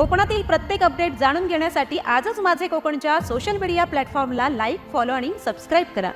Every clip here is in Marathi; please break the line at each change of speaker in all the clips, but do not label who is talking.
कोकणातील प्रत्येक अपडेट जाणून घेण्यासाठी आजच माझे कोकणच्या सोशल मीडिया प्लॅटफॉर्मला लाईक, फॉलो आणि सबस्क्राईब करा।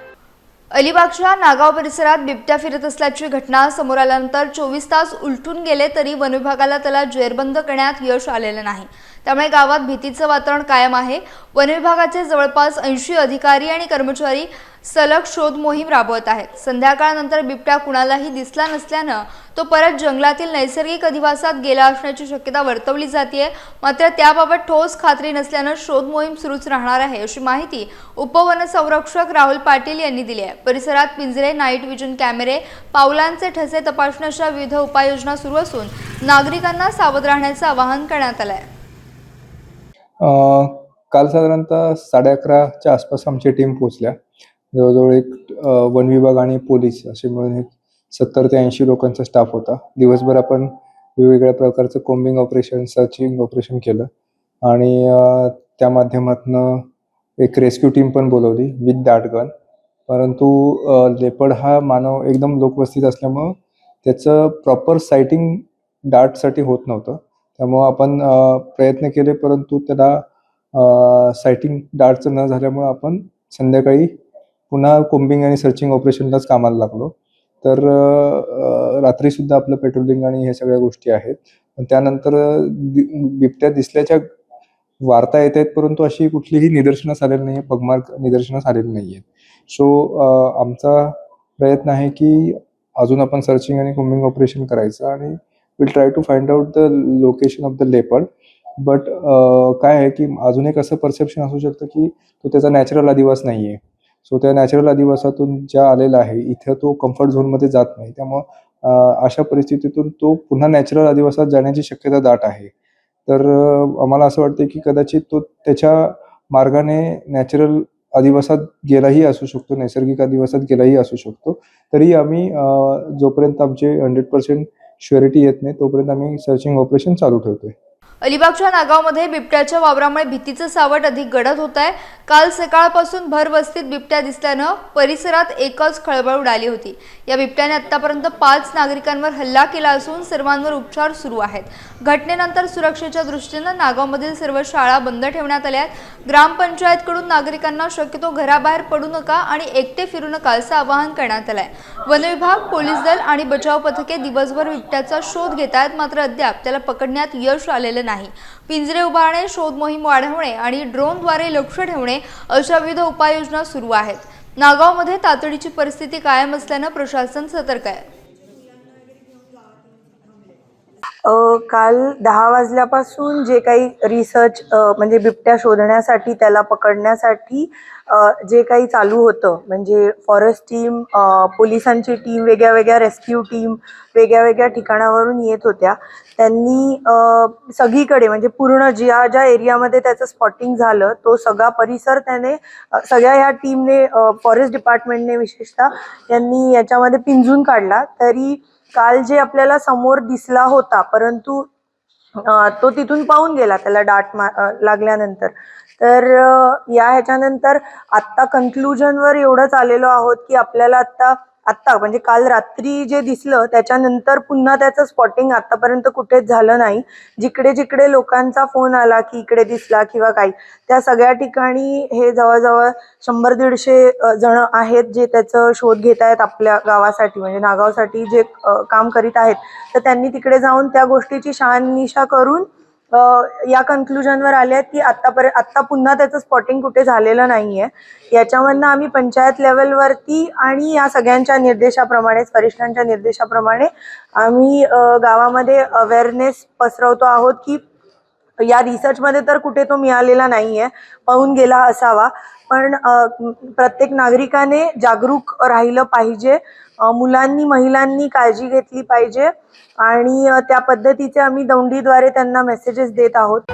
अलिबागच्या नागाव परिसरात बिबट्या फिरत असल्याची घटना समोर आल्यानंतर 24 तास उलटून गेले तरी वन विभागाला त्याला जेरबंद करण्यात यश आलेले नाही। त्यामुळे गावात भीतीचं वातावरण कायम आहे। वन विभागाचे जवळपास 80 अधिकारी आणि कर्मचारी सलग शोध मोहीम राबवत आहेत। संध्याकाळनंतर बिबट्या कुणालाही दिसला नसल्यानं तो परत जंगलातील नैसर्गिक अधिवासात गेला असण्याची शक्यता वर्तवली जाते। मात्र त्याबाबत ठोस खात्री नसल्यानं शोध मोहीम सुरूच राहणार आहे, अशी माहिती उपवनसंरक्षक राहुल पाटील यांनी दिली आहे। परिसरात पिंजरे, नाईट विजन कॅमेरे, पावलांचे ठसे तपासण्याच्या विविध उपाययोजना सुरू असून नागरिकांना सावध राहण्याचं आवाहन करण्यात आलं आहे।
काल साधारणतः 11:30च्या आसपास आमची टीम पोहोचल्या। जवळजवळ एक वन विभाग आणि पोलीस असे मिळून एक 70 ते 80 लोकांचा स्टाफ होता। दिवसभर आपण वेगवेगळ्या प्रकारचं कोम्बिंग ऑपरेशन, सर्चिंग ऑपरेशन केलं आणि त्या माध्यमातून एक रेस्क्यू टीम पण बोलवली विथ दॅट गन। परंतु लेपर्ड हा मानव एकदम लोकवस्तीत असल्यामुळं त्याचं प्रॉपर सायटिंग डार्टसाठी होत नव्हतं। त्यामुळं आपण प्रयत्न केले, परंतु त्याला सायटिंग डार्टचं न झाल्यामुळं आपण संध्याकाळी पुन्हा कोम्बिंग आणि सर्चिंग ऑपरेशनलाच कामाला लागलो। तर रात्रीसुद्धा आपलं पेट्रोलिंग आणि ह्या सगळ्या गोष्टी आहेत। त्यानंतर बिबट्या दिसल्याच्या वार्ता येत आहेत, परंतु अशी कुठलीही निदर्शनास आलेली नाही आहे, पगमार्क निदर्शनास आलेली नाही आहेत। सो आमचा प्रयत्न आहे की अजून आपण सर्चिंग आणि कोम्बिंग ऑपरेशन करायचं आणि will try to find out the location of the leopard. But काय आहे की अजून एक असं परसेप्शन असू शकतं की तो त्याचा नॅचरल अधिवास नाही आहे। सो त्या नॅचरल अधिवासातून ज्या आलेला आहे इथं तो कम्फर्ट झोनमध्ये जात नाही। त्यामुळं अशा परिस्थितीतून तो पुन्हा नॅचरल अधिवासात जाण्याची शक्यता दाट आहे। तर आम्हाला असं वाटतं की कदाचित तो त्याच्या मार्गाने नॅचरल अधिवासात गेलाही असू शकतो, नैसर्गिक अधिवासात गेलाही असू शकतो। तरी आम्ही जोपर्यंत आमचे 100% श्युरिटी येत नाही तोपर्यंत आम्ही सर्चिंग ऑपरेशन चालू ठेवतोय।
अलिबागच्या नागावमध्ये बिबट्याच्या वावरामुळे भीतीचं सावट अधिक गडद होत आहे। काल सकाळपासून भर वस्तीत बिबट्या दिसल्यानं परिसरात एकच खळबळ उडाली होती। या बिबट्याने आतापर्यंत 5 नागरिकांवर हल्ला केला असून सर्वांवर उपचार सुरू आहेत। घटनेनंतर सुरक्षेच्या दृष्टीनं नागावमधील सर्व शाळा बंद ठेवण्यात आल्या आहेत। ग्रामपंचायतकडून नागरिकांना शक्यतो घराबाहेर पडू नका आणि एकटे फिरू नका असं आवाहन करण्यात आलंय। वन विभाग, पोलीस दल आणि बचाव पथके दिवसभर बिबट्याचा शोध घेत आहेत, मात्र अद्याप त्याला पकडण्यात यश आलेलं नाही। पिंजरे उभारणे, शोध मोहीम वाढवणे आणि ड्रोनद्वारे लक्ष ठेवणे अशा विविध उपाययोजना सुरू आहेत। नागावमध्ये तातडीची परिस्थिती कायम असल्यानं प्रशासन सतर्क आहे।
काल 10 वाजल्यापासून जे काही रिसर्च म्हणजे बिबट्या शोधण्यासाठी, त्याला पकडण्यासाठी जे काही चालू होतं, म्हणजे फॉरेस्ट टीम, पोलिसांची टीम, वेगळ्या रेस्क्यू टीम वेगळ्या ठिकाणावरून येत होत्या। त्यांनी सगळीकडे म्हणजे पूर्ण ज्या एरियामध्ये त्याचं स्पॉटिंग झालं तो सगळा परिसर त्याने सगळ्या ह्या टीमने, फॉरेस्ट डिपार्टमेंटने विशेषतः यांनी याच्यामध्ये पिंजून काढला। तरी काल जे आपल्याला समोर दिसला होता, परंतु तो तिथून पाहून गेला त्याला डाट लागल्यानंतर। तर या ह्याच्यानंतर आत्ता कन्क्लुजनवर एवढंच आलेलो आहोत की आपल्याला आत्ता म्हणजे काल रात्री जे दिसलं त्याच्यानंतर पुन्हा त्याचं स्पॉटिंग आतापर्यंत कुठेच झालं नाही। जिकडे लोकांचा फोन आला की इकडे दिसला किंवा काही, त्या सगळ्या ठिकाणी हे जवळजवळ 100-150 जण आहेत जे त्याचं शोध घेत आहेत आपल्या गावासाठी, म्हणजे नागावसाठी जे काम करीत आहेत। तर त्यांनी तिकडे जाऊन त्या गोष्टीची शहानिशा करून या कन्क्लुजनवर आले आहेत की आत्ता पुन्हा त्याचं स्पॉटिंग कुठे झालेलं नाहीये। याच्यामधनं आम्ही पंचायत लेवलवरती आणि या सगळ्यांच्या निर्देशाप्रमाणे, वरिष्ठांच्या निर्देशाप्रमाणे आम्ही गावामध्ये अवेअरनेस पसरवतो आहोत की या रिसर्चमध्ये तर कुठे तो मिळालेला नाहीये, पळून गेला असावा। पण प्रत्येक नागरिकाने जागरूक राहिलं पाहिजे, मुलांनी, महिलांनी काळजी घेतली पाहिजे आणि त्या पद्धतीचे आम्ही दौंडीद्वारे त्यांना मेसेजेस देत आहोत।